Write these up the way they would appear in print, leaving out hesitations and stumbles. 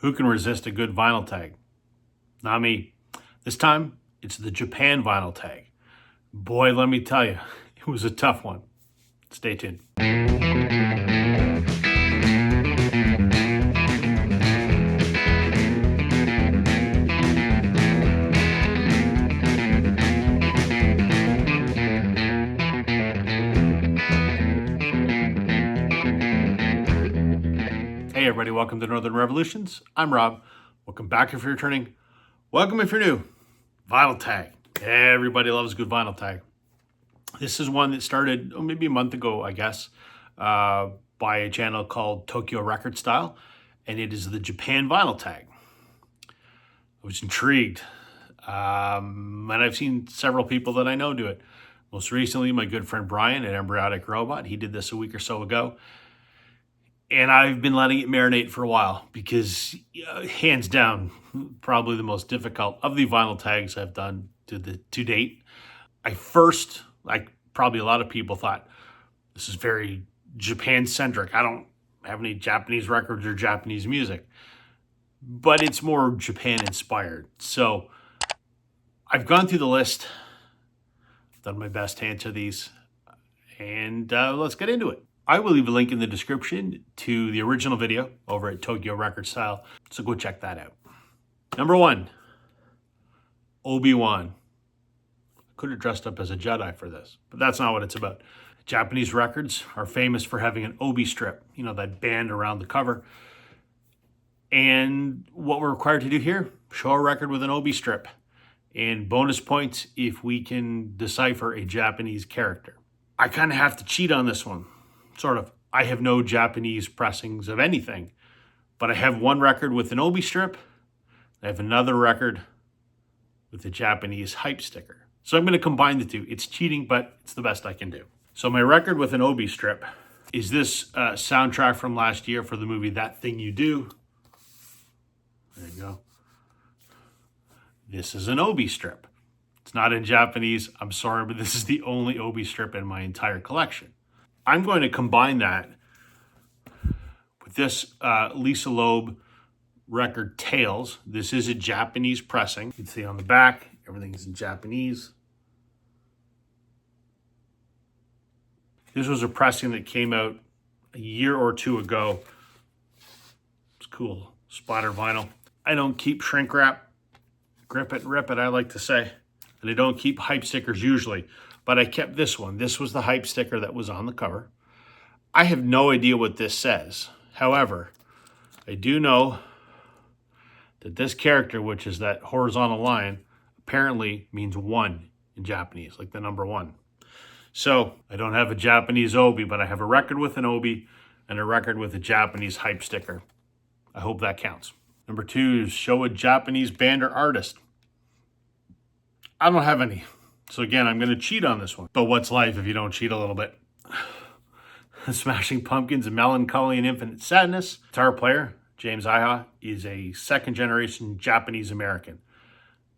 Who can resist a good vinyl tag? Not me. This time, it's the Japan vinyl tag. Boy, let me tell you, it was a tough one. Stay tuned. Hey everybody, welcome to Northern Revolutions. I'm Rob. Welcome back if you're returning. Welcome if you're new. Vinyl tag. Everybody loves a good vinyl tag. This is one that started maybe a month ago, I guess, by a channel called Tokyo Record Style, and it is the Japan vinyl tag. I was intrigued, and I've seen several people that I know do it. Most recently, my good friend Brian at Embryonic Robot. He did this a week or so ago. And I've been letting it marinate for a while because, hands down, probably the most difficult of the vinyl tags I've done to date. Like probably a lot of people, thought this is very Japan-centric. I don't have any Japanese records or Japanese music, but it's more Japan-inspired. So I've gone through the list, done my best to answer these, and let's get into it. I will leave a link in the description to the original video over at Tokyo Record Style, so go check that out. Number 1, Obi-Wan. Could have dressed up as a Jedi for this, but that's not what it's about. Japanese records are famous for having an Obi strip, that band around the cover. And what we're required to do here, show a record with an Obi strip. And bonus points if we can decipher a Japanese character. I kind of have to cheat on this one. Sort of. I have no Japanese pressings of anything, but I have one record with an Obi strip. I have another record with a Japanese hype sticker. So I'm going to combine the two. It's cheating, but it's the best I can do. So my record with an Obi strip is this soundtrack from last year for the movie That Thing You Do. There you go. This is an Obi strip. It's not in Japanese. I'm sorry, but this is the only Obi strip in my entire collection. I'm going to combine that with this Lisa Loeb record, Tales. This is a Japanese pressing. You can see on the back, everything is in Japanese. This was a pressing that came out a year or two ago. It's cool, splatter vinyl. I don't keep shrink wrap, grip it and rip it, I like to say. And I don't keep hype stickers usually. But I kept this one. This was the hype sticker that was on the cover. I have no idea what this says. However, I do know that this character, which is that horizontal line, apparently means 1 in Japanese, like the number 1. So I don't have a Japanese Obi, but I have a record with an Obi and a record with a Japanese hype sticker. I hope that counts. Number 2 is show a Japanese band or artist. I don't have any. So again, I'm going to cheat on this one. But what's life if you don't cheat a little bit? Smashing Pumpkins and Melancholy and Infinite Sadness. Guitar player, James Iha, is a second-generation Japanese-American.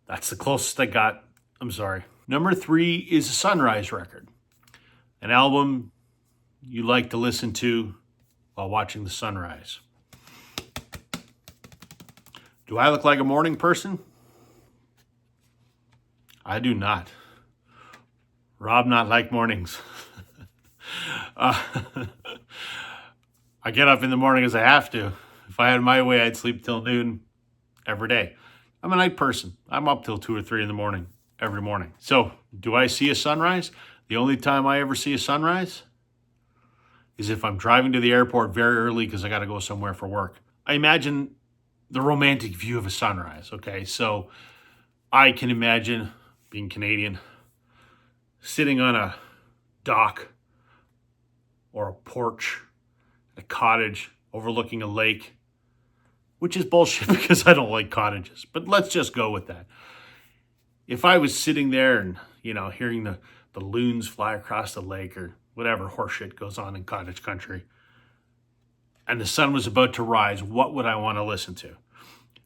That's the closest I got. I'm sorry. Number 3 is a Sunrise record. An album you like to listen to while watching the sunrise. Do I look like a morning person? I do not. Rob not like mornings. I get up in the morning as I have to. If I had my way, I'd sleep till noon every day. I'm a night person. I'm up till 2 or 3 in the morning every morning. So, do I see a sunrise? The only time I ever see a sunrise is if I'm driving to the airport very early because I got to go somewhere for work. I imagine the romantic view of a sunrise, okay? So, I can imagine, being Canadian, sitting on a dock or a porch, a cottage overlooking a lake, which is bullshit because I don't like cottages, but let's just go with that. If I was sitting there and, hearing the loons fly across the lake or whatever horseshit goes on in cottage country, and the sun was about to rise, what would I want to listen to?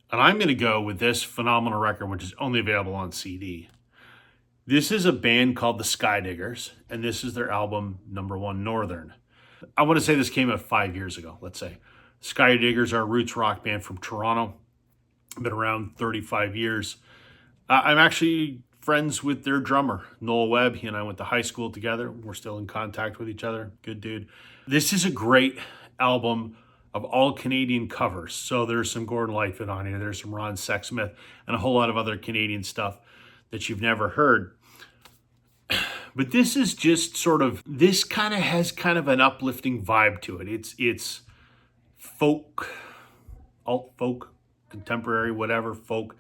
And I'm going to go with this phenomenal record, which is only available on CD. This is a band called the Skydiggers, and this is their album, Number 1 Northern. I want to say this came out 5 years ago, let's say. Skydiggers are a roots rock band from Toronto. Been around 35 years. I'm actually friends with their drummer, Noel Webb. He and I went to high school together. We're still in contact with each other. Good dude. This is a great album of all Canadian covers. So there's some Gordon Lightfoot on here. There's some Ron Sexsmith and a whole lot of other Canadian stuff that you've never heard. But this is just sort of, this kind of has kind of an uplifting vibe to it. It's folk, alt folk, contemporary, whatever, folk.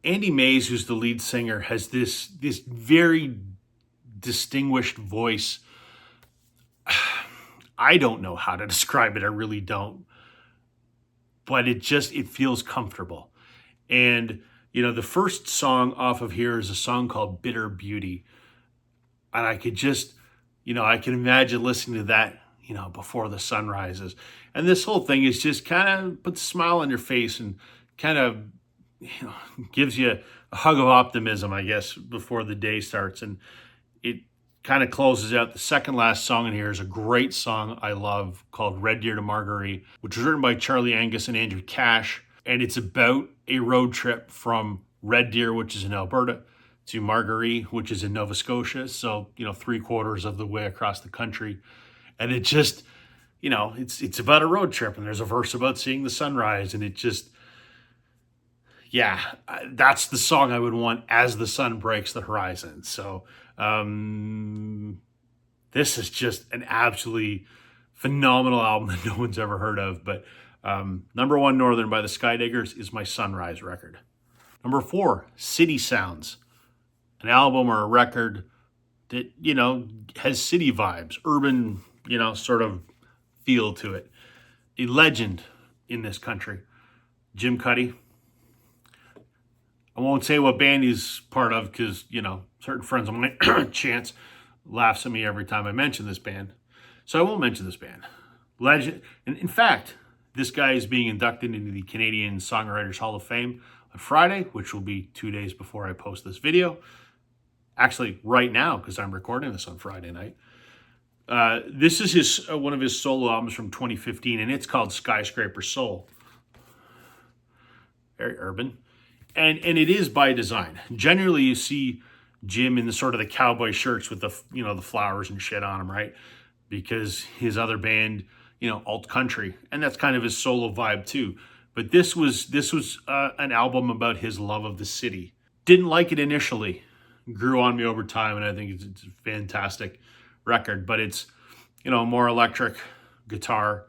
Andy Mays, who's the lead singer, has this very distinguished voice. I don't know how to describe it. I really don't. But it feels comfortable. And, the first song off of here is a song called Bitter Beauty. And I could just, I can imagine listening to that, before the sun rises. And this whole thing is just kind of puts a smile on your face and kind of, gives you a hug of optimism, I guess, before the day starts. And it kind of closes out. The second last song in here is a great song I love called Red Deer to Margaree, which was written by Charlie Angus and Andrew Cash. And it's about a road trip from Red Deer, which is in Alberta, to Margaree, which is in Nova Scotia. So, 3/4 of the way across the country. And it just, it's about a road trip. And there's a verse about seeing the sunrise. And it just, that's the song I would want as the sun breaks the horizon. So this is just an absolutely phenomenal album that no one's ever heard of. But number 1, Northern by the Skydiggers is my Sunrise record. Number 4, City Sounds, an album or a record that, has city vibes, urban, sort of feel to it. A legend in this country, Jim Cuddy. I won't say what band he's part of because, certain friends of mine, Chance, laughs at me every time I mention this band. So I won't mention this band. Legend. And in fact, this guy is being inducted into the Canadian Songwriters Hall of Fame on Friday, which will be 2 days before I post this video. Actually, right now, because I'm recording this on Friday night. This is one of his solo albums from 2015, and it's called Skyscraper Soul. Very urban. And it is by design. Generally, you see Jim in the sort of the cowboy shirts with the the flowers and shit on them, right? Because his other band, alt country, and that's kind of his solo vibe too. But this was an album about his love of the city. Didn't like it initially, grew on me over time, and I think it's a fantastic record. But it's more electric guitar,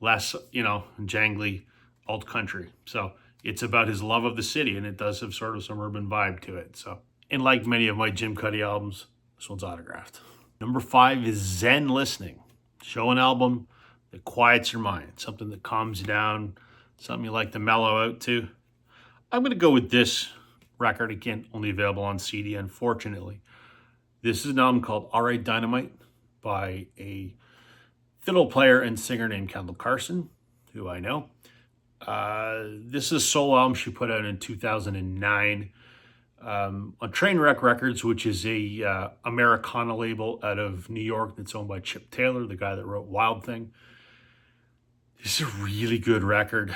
less jangly alt country. So it's about his love of the city, and it does have sort of some urban vibe to it. So, and like many of my Jim Cuddy albums, this one's autographed. Number 5 is Zen Listening. Show an album that quiets your mind, something that calms you down, something you like to mellow out to. I'm going to go with this record, again, only available on CD, unfortunately. This is an album called All Right Dynamite by a fiddle player and singer named Kendall Carson, who I know. This is a solo album she put out in 2009 on Trainwreck Records, which is a Americana label out of New York that's owned by Chip Taylor, the guy that wrote Wild Thing. This is a really good record.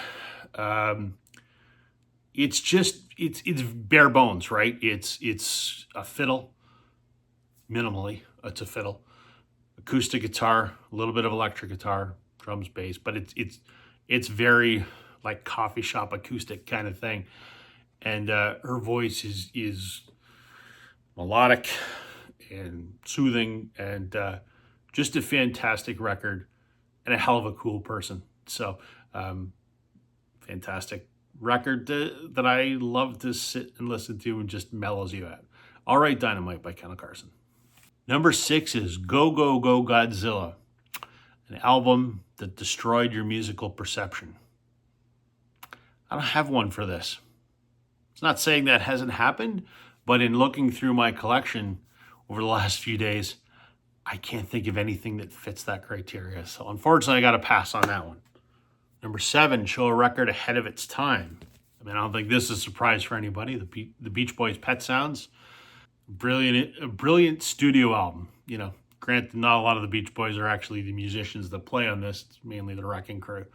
It's bare bones, right? It's a fiddle, minimally. It's a fiddle, acoustic guitar, a little bit of electric guitar, drums, bass, but it's very like coffee shop acoustic kind of thing. And her voice is melodic and soothing, and just a fantastic record, and a hell of a cool person. So fantastic record that I love to sit and listen to and just mellows you out. All Right Dynamite by Kendall Carson. Number 6 is Go Go Go Godzilla, an album that destroyed your musical perception. I don't have one for this. It's not saying that hasn't happened, but in looking through my collection over the last few days, I can't think of anything that fits that criteria. So unfortunately, I got to pass on that one. Number 7, show a record ahead of its time. I mean, I don't think this is a surprise for anybody. The Beach Boys' Pet Sounds, a brilliant studio album. Granted, not a lot of the Beach Boys are actually the musicians that play on this. It's mainly the Wrecking Crew.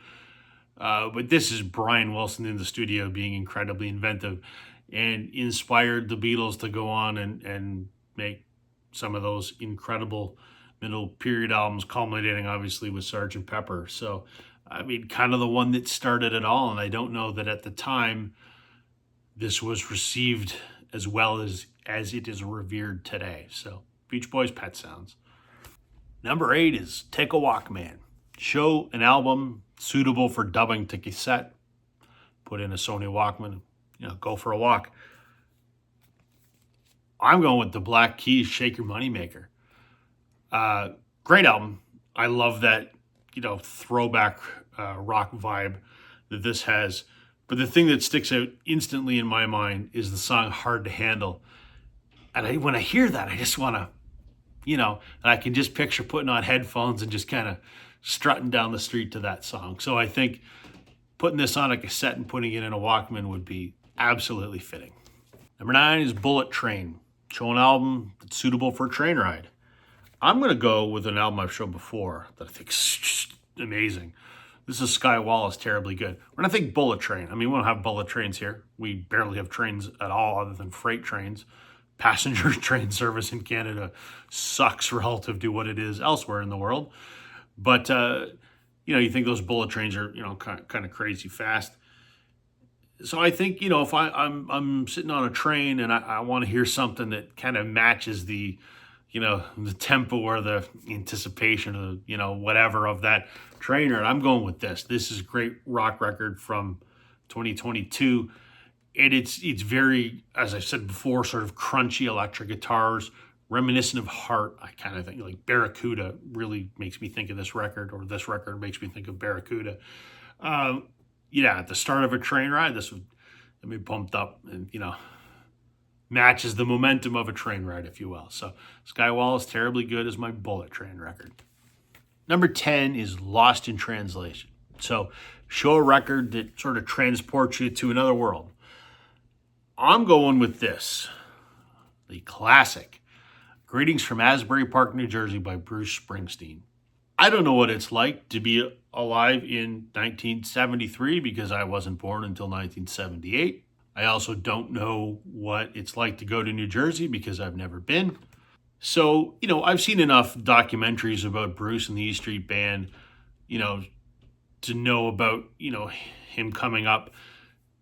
But this is Brian Wilson in the studio being incredibly inventive and inspired the Beatles to go on and make some of those incredible middle period albums, culminating obviously with Sgt. Pepper. So, I mean, kind of the one that started it all. And I don't know that at the time this was received as well as it is revered today. So, Beach Boys' Pet Sounds. Number 8 is Take a Walk Man. Show an album suitable for dubbing to cassette. Put in a Sony Walkman, go for a walk. I'm going with the Black Keys, Shake Your Moneymaker. Great album. I love that, throwback rock vibe that this has. But the thing that sticks out instantly in my mind is the song Hard to Handle. And when I hear that, I just want to, and I can just picture putting on headphones and just kind of strutting down the street to that song. So I think putting this on a cassette and putting it in a Walkman would be absolutely fitting. Number 9 is Bullet Train. Show an album that's suitable for a train ride. I'm going to go with an album I've shown before that I think is just amazing. This is Skye Wallace, Terribly Good. When I think Bullet Train, I mean, we don't have bullet trains here. We barely have trains at all other than freight trains. Passenger train service in Canada sucks relative to what it is elsewhere in the world. But, you think those bullet trains are, kind of crazy fast. So I think, if I'm sitting on a train and I want to hear something that kind of matches the tempo or the anticipation of, whatever of that trainer, and I'm going with this. This is a great rock record from 2022. And it's very, as I said before, sort of crunchy electric guitars, reminiscent of Heart. I kind of think like Barracuda really makes me think of this record, or this record makes me think of Barracuda. At the start of a train ride, this would get me pumped up and, matches the momentum of a train ride, if you will. So Skye Wallace, Terribly Good is my Bullet Train record. Number 10 is Lost in Translation. So show a record that sort of transports you to another world. I'm going with this, the classic Greetings from Asbury Park, New Jersey by Bruce Springsteen. I don't know what it's like to be alive in 1973 because I wasn't born until 1978. I also don't know what it's like to go to New Jersey because I've never been. So, I've seen enough documentaries about Bruce and the E Street Band, to know about, him coming up,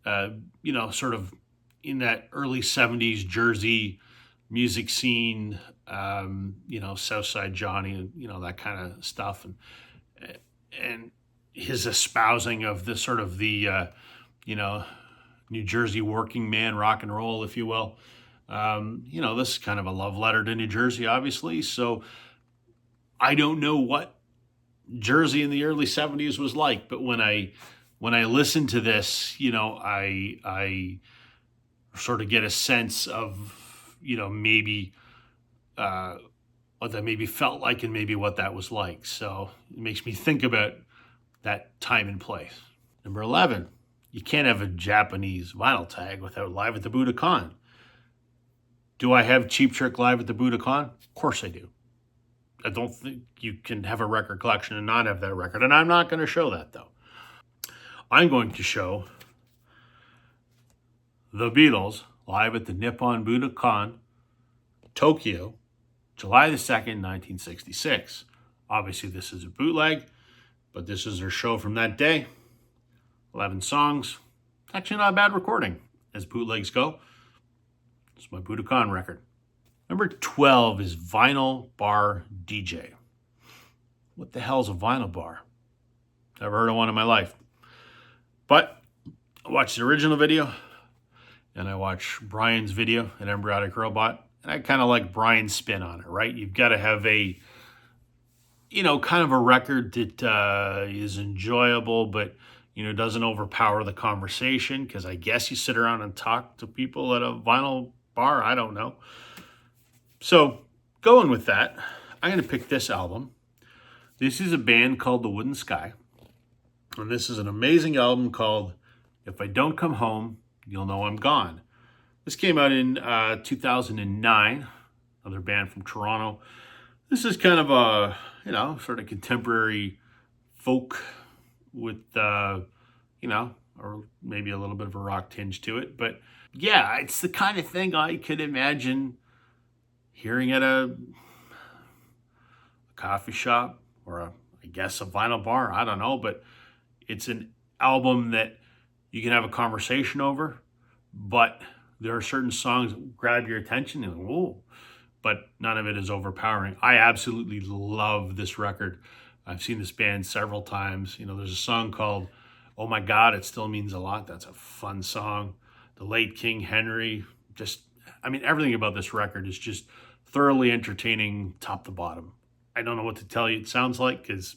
sort of in that early 70s Jersey music scene, Southside Johnny, and, that kind of stuff. And his espousing of the sort of the, New Jersey working man rock and roll, if you will. This is kind of a love letter to New Jersey, obviously. So I don't know what Jersey in the early 70s was like, but when I listen to this, I sort of get a sense of, maybe what that maybe felt like and maybe what that was like. So it makes me think about that time and place. Number 11. You can't have a Japanese vinyl tag without Live at the Budokan. Do I have Cheap Trick Live at the Budokan? Of course I do. I don't think you can have a record collection and not have that record. And I'm not going to show that, though. I'm going to show the Beatles live at the Nippon Budokan, Tokyo, July the 2nd, 1966. Obviously, this is a bootleg, but this is their show from that day. 11 songs. Actually not a bad recording as bootlegs go. It's my Budokan record. Number 12 is Vinyl Bar DJ. What the hell is a vinyl bar? Never heard of one in my life. But I watched the original video and I watched Brian's video, An Embryonic Robot, and I kind of like Brian's spin on it, right? You've got to have a, kind of a record that is enjoyable, but doesn't overpower the conversation, because I guess you sit around and talk to people at a vinyl bar. I don't know. So going with that, I'm going to pick this album. This is a band called The Wooden Sky. And this is an amazing album called If I Don't Come Home, You'll Know I'm Gone. This came out in 2009. Another band from Toronto. This is kind of a, sort of contemporary folk with you know, or maybe a little bit of a rock tinge to it. But yeah, it's the kind of thing I could imagine hearing at a coffee shop or I guess a vinyl bar. I don't know, but it's an album that you can have a conversation over, but there are certain songs that grab your attention and whoa, but none of it is overpowering. I absolutely love this record. I've seen this band several times. You know, there's a song called "Oh My God, It Still Means a Lot." That's a fun song. The Late King Henry, I mean, everything about this record is just thoroughly entertaining, top to bottom. I don't know what to tell you it sounds like because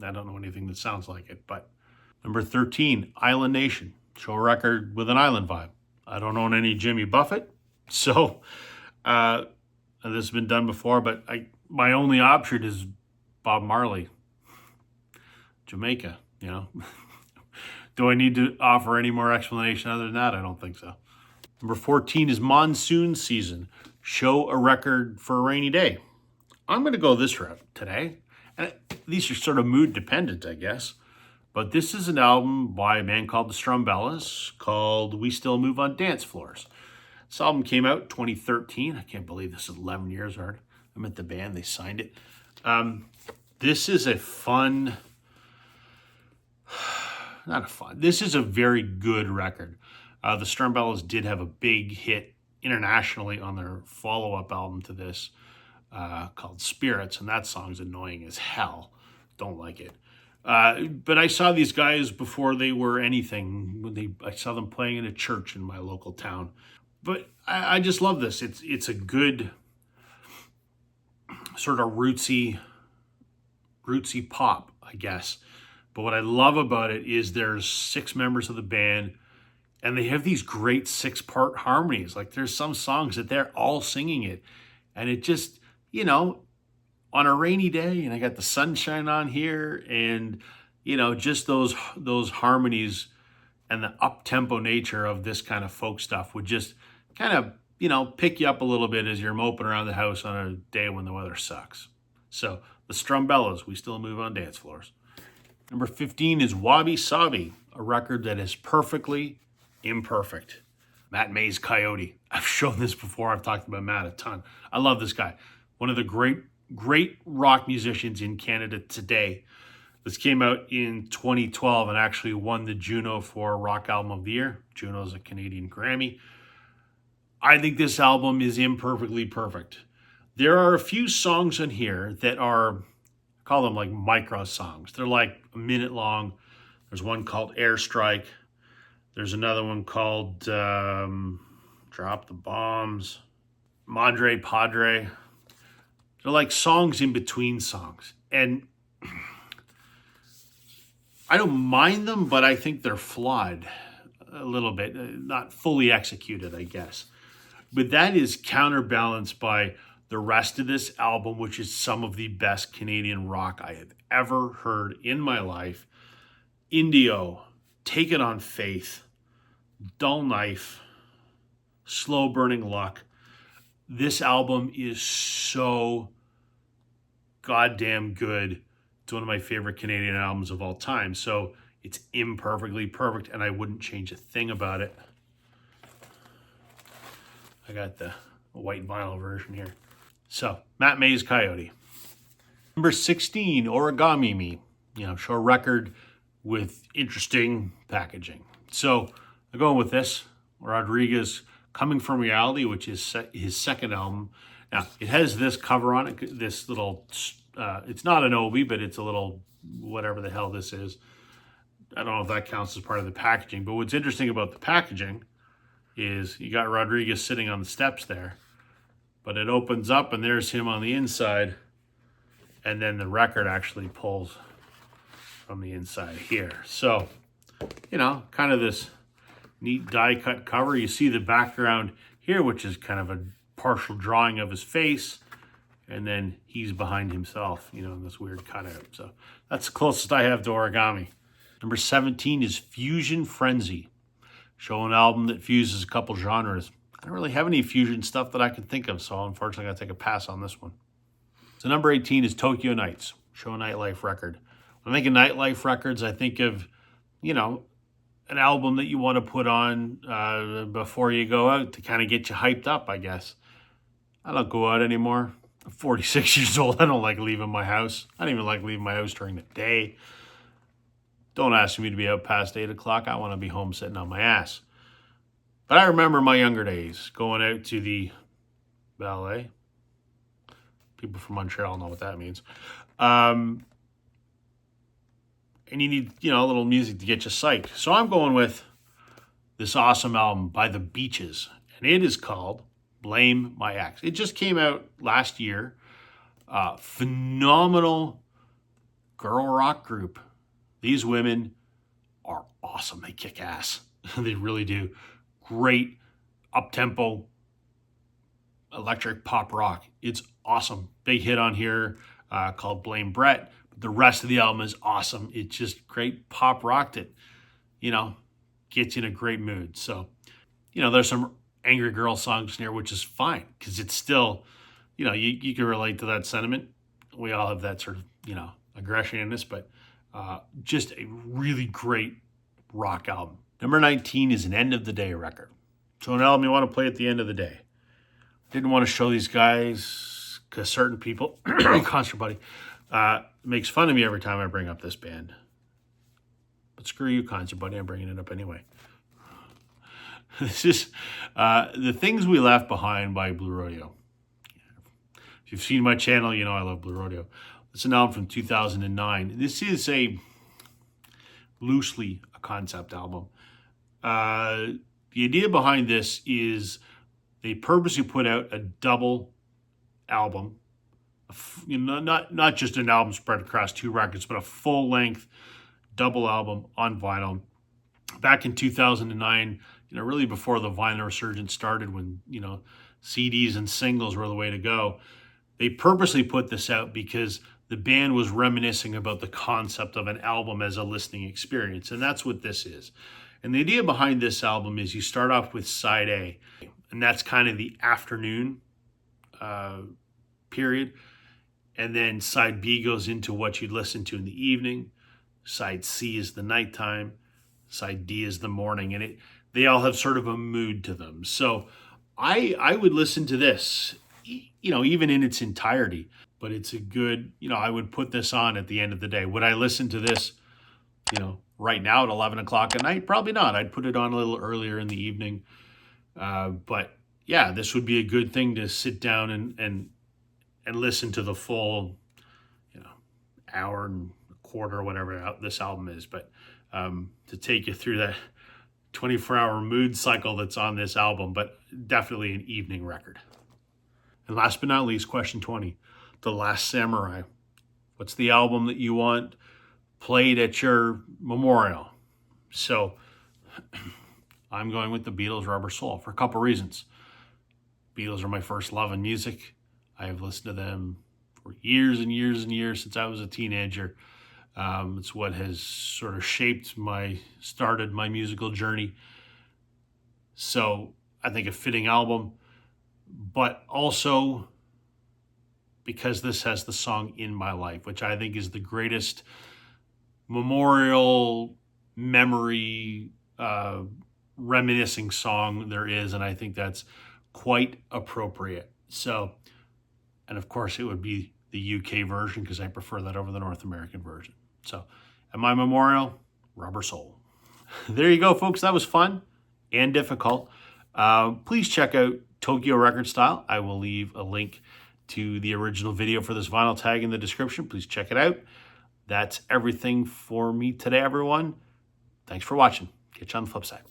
I don't know anything that sounds like it. But number 13, Island Nation, show a record with an island vibe. I don't own any Jimmy Buffett, so this has been done before, but my only option is Bob Marley, Jamaica, you know. Do I need to offer any more explanation other than that? I don't think so. Number 14 is Monsoon Season, show a record for a rainy day. I'm going to go this route today. And these are sort of mood dependent, I guess. But this is an album by a band called the Strumbellas called We Still Move on Dance Floors. This album came out 2013. I can't believe this is 11 years old. I met the band, they signed it. This is a fun, this is a very good record. The Strumbellas did have a big hit internationally on their follow-up album to this called Spirits, and that song's annoying as hell. Don't like it. But I saw these guys before they were anything. I saw them playing in a church in my local town. But I just love this. It's a good sort of rootsy pop, I guess. But what I love about it is there's 6 members of the band, and they have these great 6-part harmonies. Like there's some songs that they're all singing it, and it just, you know, on a rainy day, and I got the sunshine on here, and you know, just those harmonies and the up-tempo nature of this kind of folk stuff would just kind of, you know, pick you up a little bit as you're moping around the house on a day when the weather sucks. So the Strumbellas, We Still Move on Dance Floors. Number 15 is Wabi Sabi, a record that is perfectly imperfect. Matt May's Coyote. I've shown this before. I've talked about Matt a ton. I love this guy. One of the great rock musicians in Canada today. This came out in 2012 and actually won the Juno for Rock Album of the Year. Juno's a Canadian Grammy. I think this album is imperfectly perfect. There are a few songs on here that are, I call them like micro songs. They're like a minute long. There's one called Airstrike. There's another one called Drop the Bombs, Madre Padre. They're like songs in between songs. And I don't mind them, but I think they're flawed a little bit. Not fully executed, I guess. But that is counterbalanced by the rest of this album, which is some of the best Canadian rock I have ever heard in my life. Indio, Take It on Faith, Dull Knife, Slow Burning Luck. This album is so goddamn good. It's one of my favorite Canadian albums of all time. So it's imperfectly perfect, and I wouldn't change a thing about it. I got the white vinyl version here. So, Matt May's Coyote. Number 16, Origami Me. You know, show a record with interesting packaging. So, I'm going with this. Rodriguez, Coming From Reality, which is his second album. Now, it has this cover on it, this little, it's not an Obi, but it's a little, whatever the hell this is. I don't know if that counts as part of the packaging, but what's interesting about the packaging is you got Rodriguez sitting on the steps there, but it opens up and there's him on the inside, and then the record actually pulls from the inside here. So, you know, kind of this neat die cut cover. You see the background here, which is kind of a partial drawing of his face, and then he's behind himself, you know, in this weird cutout. So that's the closest I have to Origami. Number 17 is Fusion Frenzy. Show an album that fuses a couple genres. I don't really have any fusion stuff that I can think of, so unfortunately I gotta take a pass on this one. So number 18 is Tokyo Nights. Show a nightlife record. When I think of nightlife records, I think of, you know, an album that you want to put on before you go out to kind of get you hyped up, I guess. I don't go out anymore. I'm 46 years old. I don't like leaving my house. I don't even like leaving my house during the day. Don't ask me to be out past 8 o'clock. I want to be home sitting on my ass. But I remember my younger days going out to the ballet. People from Montreal know what that means. And you need, a little music to get you psyched. So I'm going with this awesome album by The Beaches. And it is called Blame My Ex. It just came out last year. Phenomenal girl rock group. These women are awesome. They kick ass. They really do. Great up-tempo electric pop rock. It's awesome. Big hit on here called Blame Brett. The rest of the album is awesome. It's just great pop rock that, gets you in a great mood. So, there's some angry girl songs in here, which is fine because it's still, you can relate to that sentiment. We all have that sort of, aggression in us, but just a really great rock album. Number 19 is an End of the Day record. So an album you want to play at the end of the day. Didn't want to show these guys because certain people, Concert Buddy, makes fun of me every time I bring up this band. But screw you, Concert Buddy, I'm bringing it up anyway. This is The Things We Left Behind by Blue Rodeo. If you've seen my channel, you know I love Blue Rodeo. It's an album from 2009. This is loosely a concept album. The idea behind this is they purposely put out a double album, not just an album spread across 2 records, but a full-length double album on vinyl. Back in 2009, really before the vinyl resurgence started, when CDs and singles were the way to go, they purposely put this out because the band was reminiscing about the concept of an album as a listening experience, and that's what this is. And the idea behind this album is you start off with side A, and that's kind of the afternoon period. And then side B goes into what you'd listen to in the evening. Side C is the nighttime. Side D is the morning. And they all have sort of a mood to them. So I would listen to this, even in its entirety. But it's a good, I would put this on at the end of the day. Would I listen to this, right now at 11 o'clock at night? Probably not. I'd put it on a little earlier in the evening. But yeah, this would be a good thing to sit down and listen to the full, hour and a quarter or whatever this album is. But to take you through that 24-hour mood cycle that's on this album, but definitely an evening record. And last but not least, question 20, The Last Samurai. What's the album that you want played at your memorial? So I'm going with the Beatles' Rubber Soul for a couple reasons. Beatles are my first love in music. I have listened to them for years and years and years since I was a teenager. It's what has sort of started my musical journey. So I think a fitting album, but also because this has the song In My Life, which I think is the greatest memorial memory reminiscing song there is, and I think that's quite appropriate. So, and of course it would be the UK version because I prefer that over the North American version. So at my memorial, Rubber Soul. There you go, folks. That was fun and difficult. Please check out Tokyo Record Style. I will leave a link to the original video for this vinyl tag in the description. Please check it out. That's everything for me today, everyone. Thanks for watching. Catch you on the flip side.